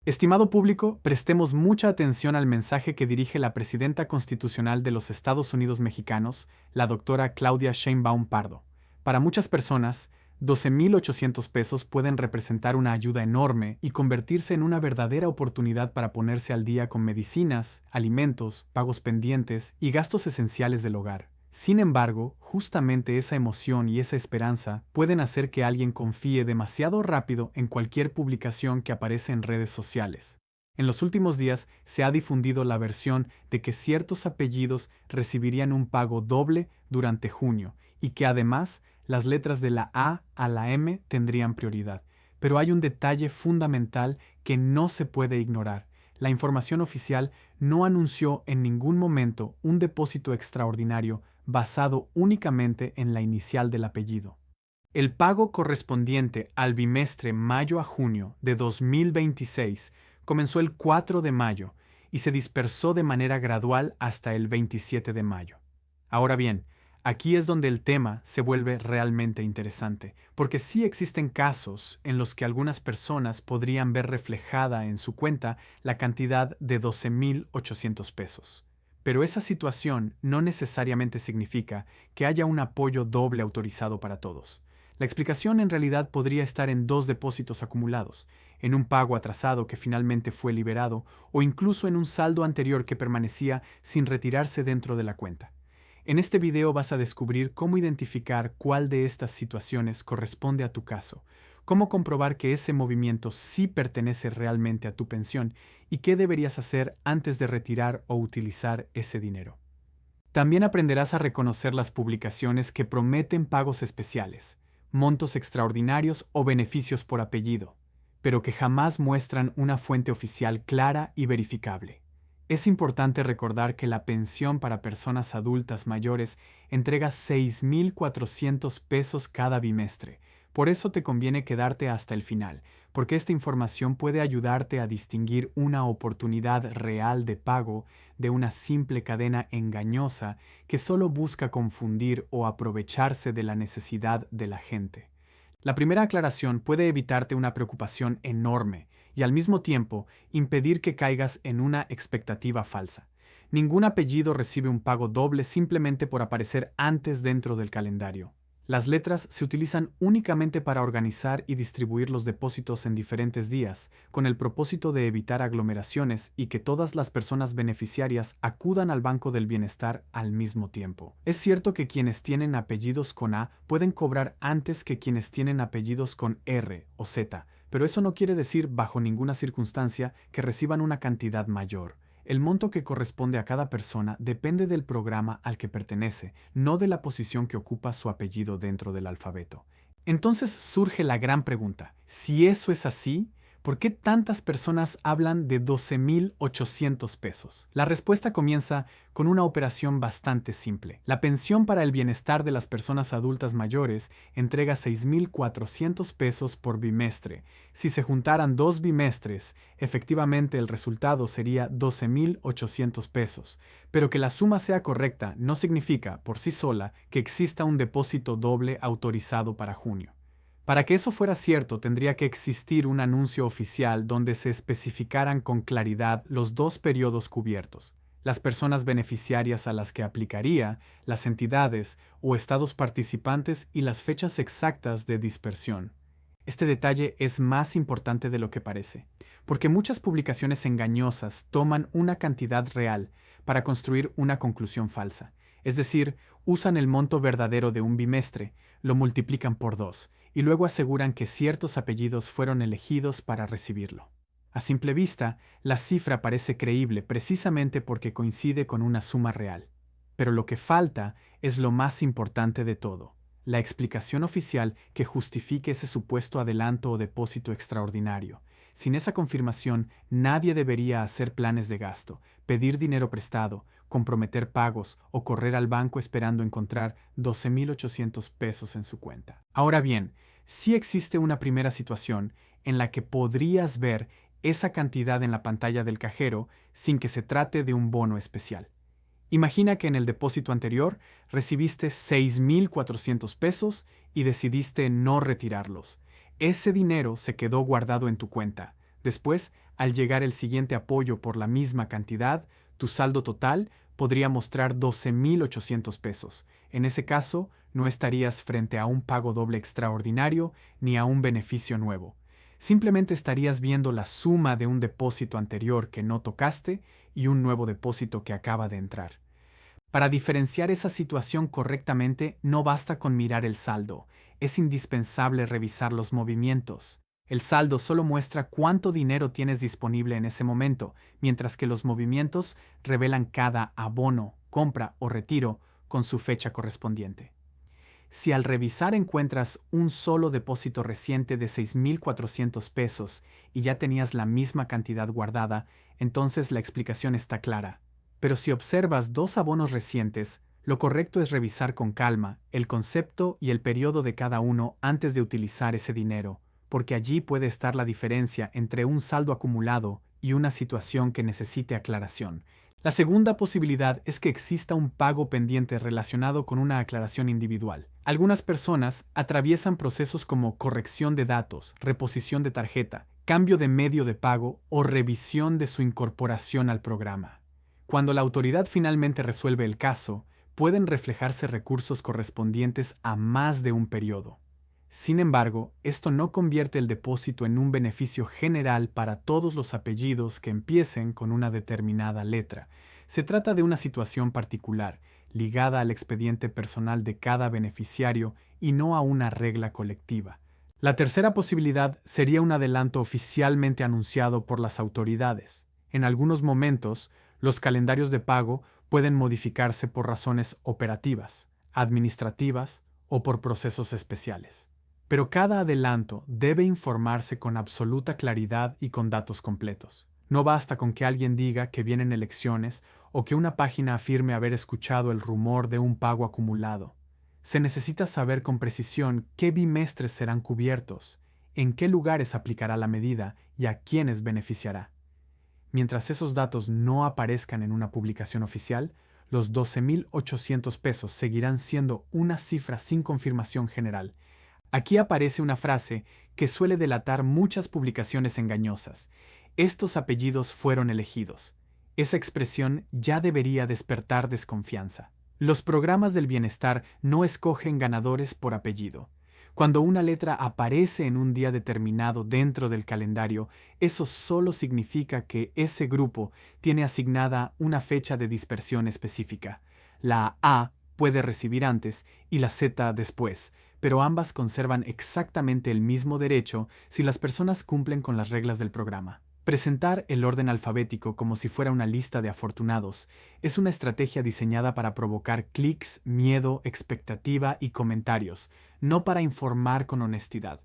Estimado público, prestemos mucha atención al mensaje que dirige la presidenta constitucional de los Estados Unidos mexicanos, la doctora Claudia Sheinbaum Pardo. Para muchas personas, 12,800 pesos pueden representar una ayuda enorme y convertirse en una verdadera oportunidad para ponerse al día con medicinas, alimentos, pagos pendientes y gastos esenciales del hogar. Sin embargo, justamente esa emoción y esa esperanza pueden hacer que alguien confíe demasiado rápido en cualquier publicación que aparece en redes sociales. En los últimos días se ha difundido la versión de que ciertos apellidos recibirían un pago doble durante junio y que además las letras de la A a la M tendrían prioridad. Pero hay un detalle fundamental que no se puede ignorar. La información oficial no anunció en ningún momento un depósito extraordinario basado únicamente en la inicial del apellido. El pago correspondiente al bimestre mayo a junio de 2026 comenzó el 4 de mayo y se dispersó de manera gradual hasta el 27 de mayo. Ahora bien, aquí es donde el tema se vuelve realmente interesante, porque sí existen casos en los que algunas personas podrían ver reflejada en su cuenta la cantidad de 12,800 pesos. Pero esa situación no necesariamente significa que haya un apoyo doble autorizado para todos. La explicación en realidad podría estar en dos depósitos acumulados, en un pago atrasado que finalmente fue liberado o incluso en un saldo anterior que permanecía sin retirarse dentro de la cuenta. En este video vas a descubrir cómo identificar cuál de estas situaciones corresponde a tu caso, cómo comprobar que ese movimiento sí pertenece realmente a tu pensión y qué deberías hacer antes de retirar o utilizar ese dinero. También aprenderás a reconocer las publicaciones que prometen pagos especiales, montos extraordinarios o beneficios por apellido, pero que jamás muestran una fuente oficial clara y verificable. Es importante recordar que la pensión para personas adultas mayores entrega 6,400 pesos cada bimestre. Por eso te conviene quedarte hasta el final, porque esta información puede ayudarte a distinguir una oportunidad real de pago de una simple cadena engañosa que solo busca confundir o aprovecharse de la necesidad de la gente. La primera aclaración puede evitarte una preocupación enorme y al mismo tiempo impedir que caigas en una expectativa falsa. Ningún apellido recibe un pago doble simplemente por aparecer antes dentro del calendario. Las letras se utilizan únicamente para organizar y distribuir los depósitos en diferentes días, con el propósito de evitar aglomeraciones y que todas las personas beneficiarias acudan al Banco del Bienestar al mismo tiempo. Es cierto que quienes tienen apellidos con A pueden cobrar antes que quienes tienen apellidos con R o Z, pero eso no quiere decir bajo ninguna circunstancia que reciban una cantidad mayor. El monto que corresponde a cada persona depende del programa al que pertenece, no de la posición que ocupa su apellido dentro del alfabeto. Entonces surge la gran pregunta: si eso es así, ¿por qué tantas personas hablan de 12,800 pesos? La respuesta comienza con una operación bastante simple. La pensión para el bienestar de las personas adultas mayores entrega 6,400 pesos por bimestre. Si se juntaran dos bimestres, efectivamente el resultado sería 12,800 pesos. Pero que la suma sea correcta no significa, por sí sola, que exista un depósito doble autorizado para junio. Para que eso fuera cierto, tendría que existir un anuncio oficial donde se especificaran con claridad los dos periodos cubiertos, las personas beneficiarias a las que aplicaría, las entidades o estados participantes y las fechas exactas de dispersión. Este detalle es más importante de lo que parece, porque muchas publicaciones engañosas toman una cantidad real para construir una conclusión falsa. Es decir, usan el monto verdadero de un bimestre, lo multiplican por 2 y luego aseguran que ciertos apellidos fueron elegidos para recibirlo. A simple vista, la cifra parece creíble precisamente porque coincide con una suma real. Pero lo que falta es lo más importante de todo: la explicación oficial que justifique ese supuesto adelanto o depósito extraordinario. Sin esa confirmación, nadie debería hacer planes de gasto, pedir dinero prestado, comprometer pagos o correr al banco esperando encontrar 12,800 pesos en su cuenta. Ahora bien, sí existe una primera situación en la que podrías ver esa cantidad en la pantalla del cajero sin que se trate de un bono especial. Imagina que en el depósito anterior recibiste 6,400 pesos y decidiste no retirarlos. Ese dinero se quedó guardado en tu cuenta. Después, Al llegar el siguiente apoyo por la misma cantidad, tu saldo total podría mostrar 12,800 pesos. En ese caso, no estarías frente a un pago doble extraordinario ni a un beneficio nuevo. Simplemente estarías viendo la suma de un depósito anterior que no tocaste y un nuevo depósito que acaba de entrar. Para diferenciar esa situación correctamente, no basta con mirar el saldo, es indispensable revisar los movimientos. El saldo solo muestra cuánto dinero tienes disponible en ese momento, mientras que los movimientos revelan cada abono, compra o retiro con su fecha correspondiente. Si al revisar encuentras un solo depósito reciente de 6,400 pesos y ya tenías la misma cantidad guardada, entonces la explicación está clara. Pero si observas dos abonos recientes, lo correcto es revisar con calma el concepto y el periodo de cada uno antes de utilizar ese dinero, porque allí puede estar la diferencia entre un saldo acumulado y una situación que necesite aclaración. La segunda posibilidad es que exista un pago pendiente relacionado con una aclaración individual. Algunas personas atraviesan procesos como corrección de datos, reposición de tarjeta, cambio de medio de pago o revisión de su incorporación al programa. Cuando la autoridad finalmente resuelve el caso, pueden reflejarse recursos correspondientes a más de un periodo. Sin embargo, esto no convierte el depósito en un beneficio general para todos los apellidos que empiecen con una determinada letra. Se trata de una situación particular, ligada al expediente personal de cada beneficiario y no a una regla colectiva. La tercera posibilidad sería un adelanto oficialmente anunciado por las autoridades. En algunos momentos, los calendarios de pago pueden modificarse por razones operativas, administrativas o por procesos especiales. Pero cada adelanto debe informarse con absoluta claridad y con datos completos. No basta con que alguien diga que vienen elecciones o que una página afirme haber escuchado el rumor de un pago acumulado. Se necesita saber con precisión qué bimestres serán cubiertos, en qué lugares aplicará la medida y a quiénes beneficiará. Mientras esos datos no aparezcan en una publicación oficial, los 12,800 pesos seguirán siendo una cifra sin confirmación general. Aquí aparece una frase que suele delatar muchas publicaciones engañosas. Estos apellidos fueron elegidos. Esa expresión ya debería despertar desconfianza. Los programas del bienestar no escogen ganadores por apellido. Cuando una letra aparece en un día determinado dentro del calendario, eso solo significa que ese grupo tiene asignada una fecha de dispersión específica. La A puede recibir antes y la Z después, pero ambas conservan exactamente el mismo derecho si las personas cumplen con las reglas del programa. Presentar el orden alfabético como si fuera una lista de afortunados es una estrategia diseñada para provocar clics, miedo, expectativa y comentarios, no para informar con honestidad.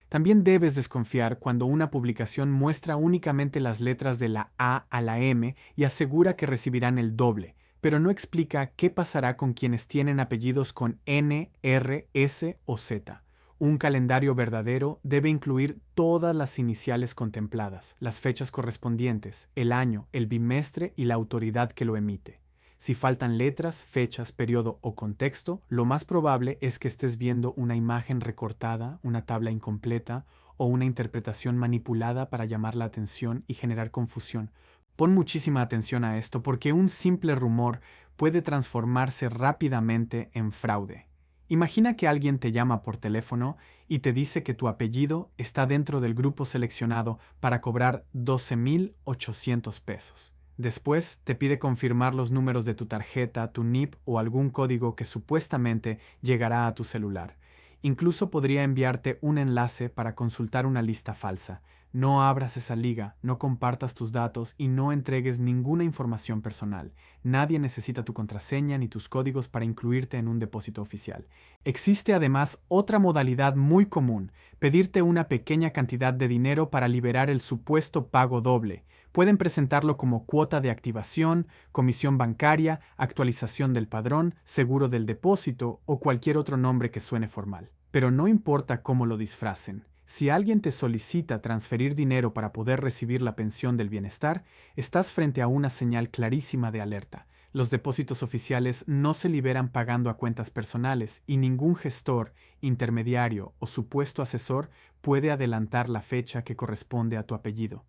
También debes desconfiar cuando una publicación muestra únicamente las letras de la A a la M y asegura que recibirán el doble, pero no explica qué pasará con quienes tienen apellidos con N, R, S o Z. Un calendario verdadero debe incluir todas las iniciales contempladas, las fechas correspondientes, el año, el bimestre y la autoridad que lo emite. Si faltan letras, fechas, periodo o contexto, lo más probable es que estés viendo una imagen recortada, una tabla incompleta o una interpretación manipulada para llamar la atención y generar confusión. Pon muchísima atención a esto porque un simple rumor puede transformarse rápidamente en fraude. Imagina que alguien te llama por teléfono y te dice que tu apellido está dentro del grupo seleccionado para cobrar 12,800 pesos. Después te pide confirmar los números de tu tarjeta, tu NIP o algún código que supuestamente llegará a tu celular. Incluso podría enviarte un enlace para consultar una lista falsa. No abras esa liga, no compartas tus datos y no entregues ninguna información personal. Nadie necesita tu contraseña ni tus códigos para incluirte en un depósito oficial. Existe además otra modalidad muy común, pedirte una pequeña cantidad de dinero para liberar el supuesto pago doble. Pueden presentarlo como cuota de activación, comisión bancaria, actualización del padrón, seguro del depósito o cualquier otro nombre que suene formal. Pero no importa cómo lo disfracen. Si alguien te solicita transferir dinero para poder recibir la pensión del bienestar, estás frente a una señal clarísima de alerta. Los depósitos oficiales no se liberan pagando a cuentas personales y ningún gestor, intermediario o supuesto asesor puede adelantar la fecha que corresponde a tu apellido.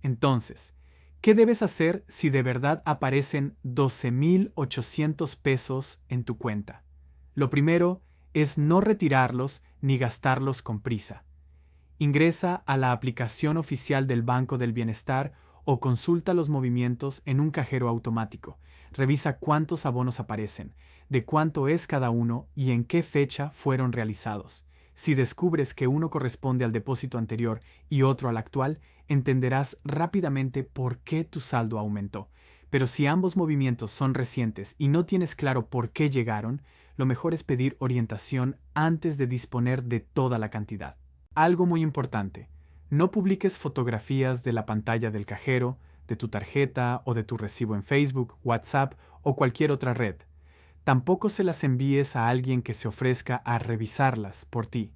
Entonces, ¿qué debes hacer si de verdad aparecen 12,800 pesos en tu cuenta? Lo primero es no retirarlos ni gastarlos con prisa. Ingresa a la aplicación oficial del Banco del Bienestar o consulta los movimientos en un cajero automático. Revisa cuántos abonos aparecen, de cuánto es cada uno y en qué fecha fueron realizados. Si descubres que uno corresponde al depósito anterior y otro al actual, entenderás rápidamente por qué tu saldo aumentó. Pero si ambos movimientos son recientes y no tienes claro por qué llegaron, lo mejor es pedir orientación antes de disponer de toda la cantidad. Algo muy importante, no publiques fotografías de la pantalla del cajero, de tu tarjeta o de tu recibo en Facebook, WhatsApp o cualquier otra red. Tampoco se las envíes a alguien que se ofrezca a revisarlas por ti.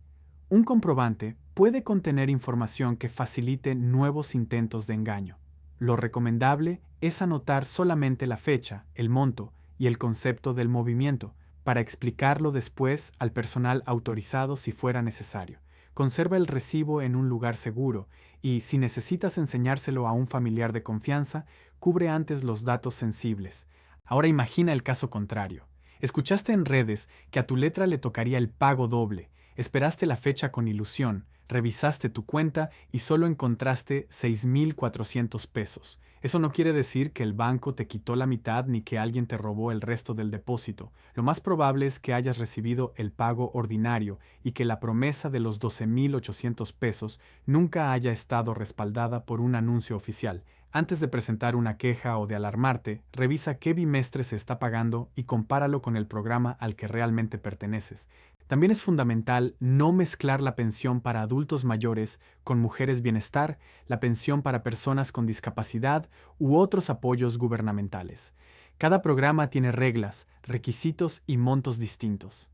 Un comprobante puede contener información que facilite nuevos intentos de engaño. Lo recomendable es anotar solamente la fecha, el monto y el concepto del movimiento, para explicarlo después al personal autorizado si fuera necesario. Conserva el recibo en un lugar seguro y, si necesitas enseñárselo a un familiar de confianza, cubre antes los datos sensibles. Ahora imagina el caso contrario. Escuchaste en redes que a tu letra le tocaría el pago doble. Esperaste la fecha con ilusión, revisaste tu cuenta y solo encontraste 6,400 pesos. Eso no quiere decir que el banco te quitó la mitad ni que alguien te robó el resto del depósito. Lo más probable es que hayas recibido el pago ordinario y que la promesa de los 12,800 pesos nunca haya estado respaldada por un anuncio oficial. Antes de presentar una queja o de alarmarte, revisa qué bimestre se está pagando y compáralo con el programa al que realmente perteneces. También es fundamental no mezclar la pensión para adultos mayores con mujeres bienestar, la pensión para personas con discapacidad u otros apoyos gubernamentales. Cada programa tiene reglas, requisitos y montos distintos.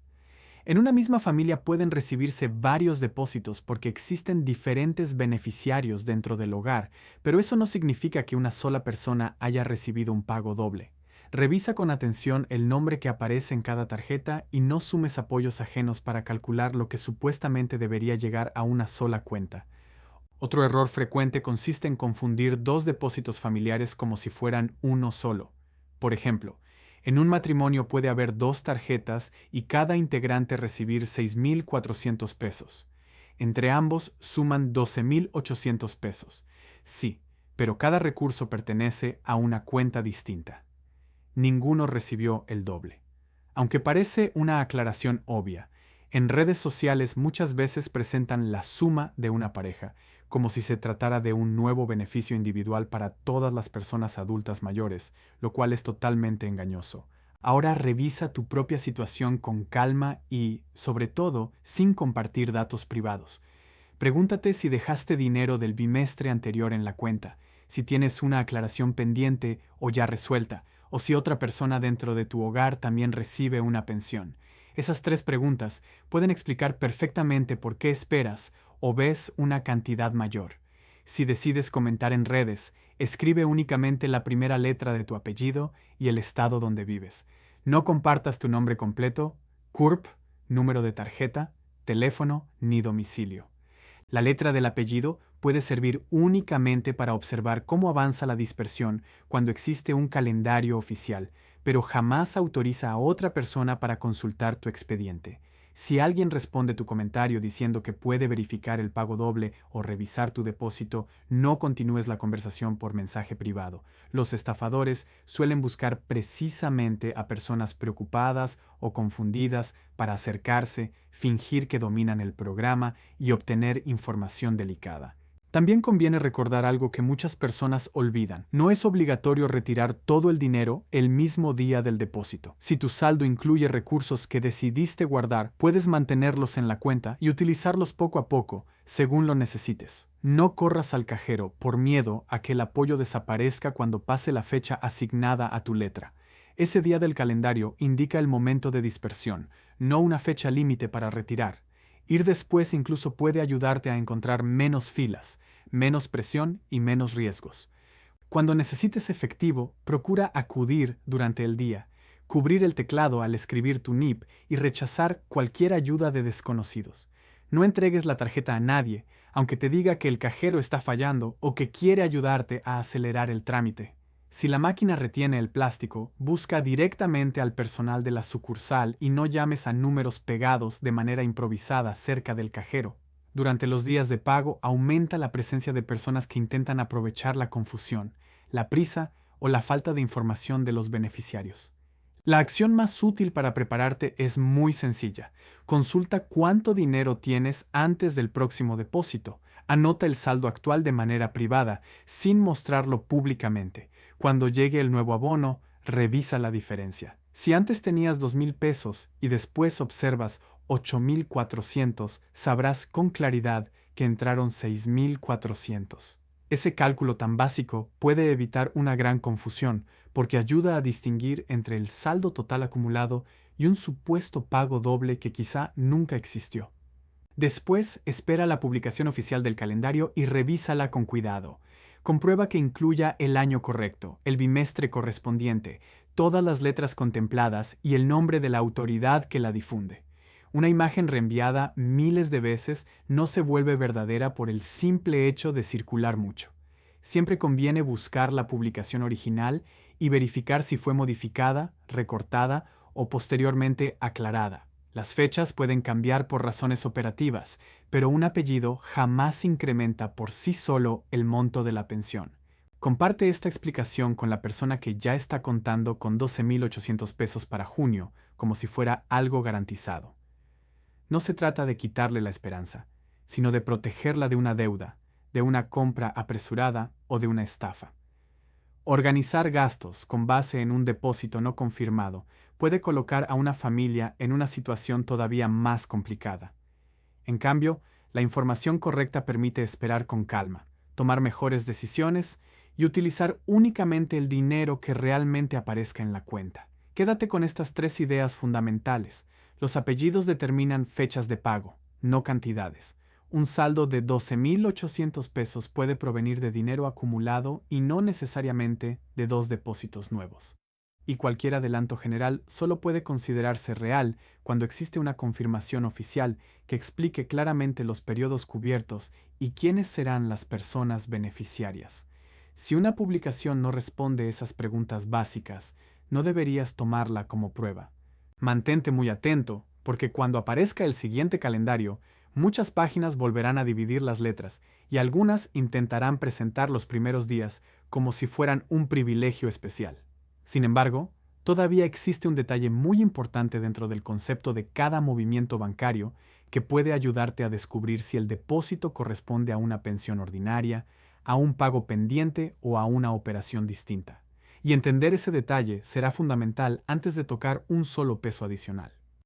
En una misma familia pueden recibirse varios depósitos porque existen diferentes beneficiarios dentro del hogar, pero eso no significa que una sola persona haya recibido un pago doble. Revisa con atención el nombre que aparece en cada tarjeta y no sumes apoyos ajenos para calcular lo que supuestamente debería llegar a una sola cuenta. Otro error frecuente consiste en confundir dos depósitos familiares como si fueran uno solo. Por ejemplo, en un matrimonio puede haber dos tarjetas y cada integrante recibir 6,400 pesos. Entre ambos suman 12,800 pesos. Sí, pero cada recurso pertenece a una cuenta distinta. Ninguno recibió el doble. Aunque parece una aclaración obvia, en redes sociales muchas veces presentan la suma de una pareja, como si se tratara de un nuevo beneficio individual para todas las personas adultas mayores, lo cual es totalmente engañoso. Ahora revisa tu propia situación con calma y, sobre todo, sin compartir datos privados. Pregúntate si dejaste dinero del bimestre anterior en la cuenta, si tienes una aclaración pendiente o ya resuelta, o si otra persona dentro de tu hogar también recibe una pensión. Esas 3 preguntas pueden explicar perfectamente por qué esperas o ves una cantidad mayor. Si decides comentar en redes, escribe únicamente la primera letra de tu apellido y el estado donde vives. No compartas tu nombre completo, CURP, número de tarjeta, teléfono ni domicilio. La letra del apellido puede servir únicamente para observar cómo avanza la dispersión cuando existe un calendario oficial, pero jamás autoriza a otra persona para consultar tu expediente. Si alguien responde tu comentario diciendo que puede verificar el pago doble o revisar tu depósito, no continúes la conversación por mensaje privado. Los estafadores suelen buscar precisamente a personas preocupadas o confundidas para acercarse, fingir que dominan el programa y obtener información delicada. También conviene recordar algo que muchas personas olvidan. No es obligatorio retirar todo el dinero el mismo día del depósito. Si tu saldo incluye recursos que decidiste guardar, puedes mantenerlos en la cuenta y utilizarlos poco a poco, según lo necesites. No corras al cajero por miedo a que el apoyo desaparezca cuando pase la fecha asignada a tu letra. Ese día del calendario indica el momento de dispersión, no una fecha límite para retirar. Ir después incluso puede ayudarte a encontrar menos filas, menos presión y menos riesgos. Cuando necesites efectivo, procura acudir durante el día, cubrir el teclado al escribir tu NIP y rechazar cualquier ayuda de desconocidos. No entregues la tarjeta a nadie, aunque te diga que el cajero está fallando o que quiere ayudarte a acelerar el trámite. Si la máquina retiene el plástico, busca directamente al personal de la sucursal y no llames a números pegados de manera improvisada cerca del cajero. Durante los días de pago aumenta la presencia de personas que intentan aprovechar la confusión, la prisa o la falta de información de los beneficiarios. La acción más útil para prepararte es muy sencilla. Consulta cuánto dinero tienes antes del próximo depósito. Anota el saldo actual de manera privada, sin mostrarlo públicamente. Cuando llegue el nuevo abono, revisa la diferencia. Si antes tenías 2,000 pesos y después observas 8,400, sabrás con claridad que entraron 6,400. Ese cálculo tan básico puede evitar una gran confusión, porque ayuda a distinguir entre el saldo total acumulado y un supuesto pago doble que quizá nunca existió. Después, espera la publicación oficial del calendario y revísala con cuidado. Comprueba que incluya el año correcto, el bimestre correspondiente, todas las letras contempladas y el nombre de la autoridad que la difunde. Una imagen reenviada miles de veces no se vuelve verdadera por el simple hecho de circular mucho. Siempre conviene buscar la publicación original y verificar si fue modificada, recortada o posteriormente aclarada. Las fechas pueden cambiar por razones operativas, pero un apellido jamás incrementa por sí solo el monto de la pensión. Comparte esta explicación con la persona que ya está contando con 12,800 pesos para junio, como si fuera algo garantizado. No se trata de quitarle la esperanza, sino de protegerla de una deuda, de una compra apresurada o de una estafa. Organizar gastos con base en un depósito no confirmado puede colocar a una familia en una situación todavía más complicada. En cambio, la información correcta permite esperar con calma, tomar mejores decisiones y utilizar únicamente el dinero que realmente aparezca en la cuenta. Quédate con estas 3 ideas fundamentales. Los apellidos determinan fechas de pago, no cantidades. Un saldo de 12,800 pesos puede provenir de dinero acumulado y no necesariamente de 2 depósitos nuevos. Y cualquier adelanto general solo puede considerarse real cuando existe una confirmación oficial que explique claramente los periodos cubiertos y quiénes serán las personas beneficiarias. Si una publicación no responde esas preguntas básicas, no deberías tomarla como prueba. Mantente muy atento, porque cuando aparezca el siguiente calendario, muchas páginas volverán a dividir las letras y algunas intentarán presentar los primeros días como si fueran un privilegio especial. Sin embargo, todavía existe un detalle muy importante dentro del concepto de cada movimiento bancario que puede ayudarte a descubrir si el depósito corresponde a una pensión ordinaria, a un pago pendiente o a una operación distinta. Y entender ese detalle será fundamental antes de tocar un solo peso adicional.